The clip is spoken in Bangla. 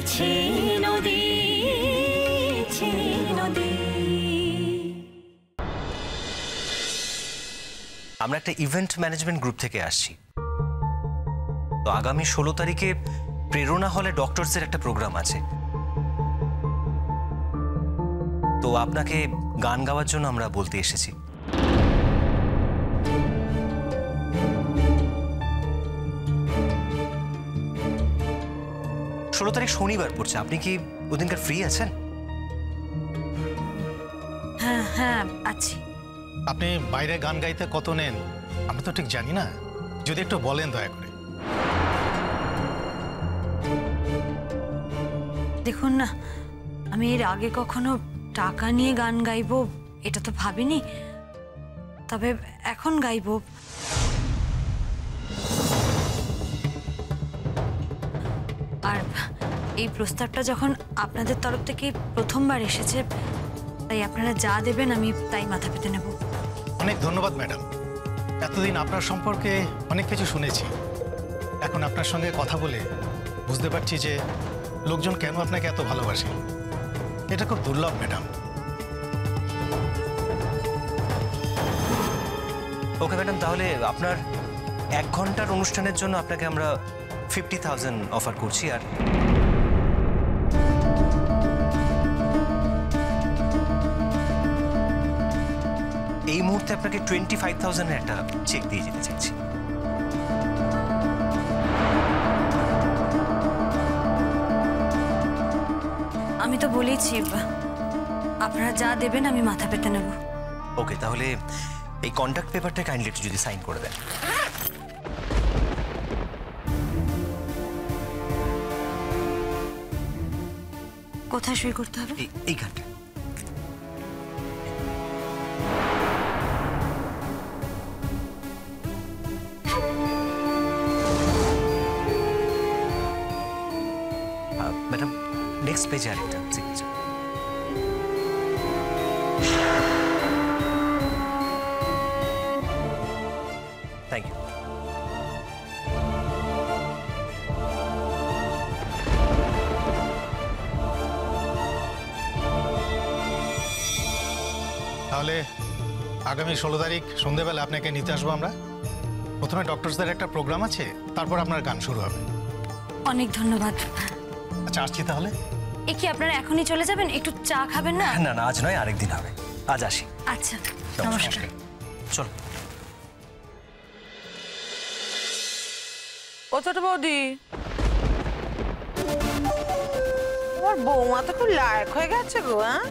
নদী নদী। আমরা একটা ইভেন্ট ম্যানেজমেন্ট গ্রুপ থেকে আসছি। তো আগামী 16 তারিখে প্রেরণা হলে ডক্টরসের একটা প্রোগ্রাম আছে। তো আপনাকে গান গাওয়ার জন্য আমরা বলতে এসেছি। ষোলো তারিখ শনিবার পড়ছে, আপনি কি ওদিনকার ফ্রি আছেন? হ্যাঁ হ্যাঁ আছি। আপনি বাইরে গান গাইতে কত নেন আমরা তো ঠিক জানি না, যদি একটু বলেন দয়া করে। দেখুন না, আমি এর আগে কখনো টাকা নিয়ে গান গাইবো এটা তো ভাবিনি, তবে এখন গাইবো। আর এই প্রস্তাবটা যখন আপনাদের তরফ থেকে প্রথমবার এসেছে, তাই আপনারা যা দেবেন আমি তাই মাথা পেতে নেব। অনেক ধন্যবাদ ম্যাডাম। এতদিন আপনার সম্পর্কে অনেক কিছু শুনেছি, এখন আপনার সঙ্গে কথা বলে বুঝতে পারছি যে লোকজন কেন আপনাকে এত ভালোবাসে। এটা খুব দুর্লভ ম্যাডাম। ওকে ম্যাডাম, তাহলে আপনার 1 ঘন্টার অনুষ্ঠানের জন্য আপনাকে আমরা 50,000 অফার করছি। আর এই মুহূর্তে আপনাকে 25,000 একটা চেক দিয়ে যেতে চাইছি। আমি তো বলেছি আপনারা যা দেবেন আমি মাথা পেতে নেব। ওকে, তাহলে এই কন্ট্যাক্ট পেপারটা কাইন্ডলি একটু যদি সাইন করে দেন। কোথায় সই করতে হবে? এইখানটা। ম্যাডাম, নেক্সট পেজে আরেকটা সিগনেচার। Thank you. তাহলে আগামী 16 তারিখ সন্ধ্যেবেলা আপনাকে নিতে আসবো আমরা। প্রথমে ডক্টরসদের একটা প্রোগ্রাম আছে, তারপর আপনার গান শুরু হবে। অনেক ধন্যবাদ। আচ্ছা, আসছি তাহলে। এ কি আপনারা এখনই চলে যাবেন? একটু চা খাবেন না? না না, আজ নয়, আরেকদিন হবে। আজ আসি। আচ্ছা, নমস্কার। চলো। ও ছোট বৌদি, তোমার বৌমা তো খুব লায়ক হয়ে গেছে গো। হ্যাঁ,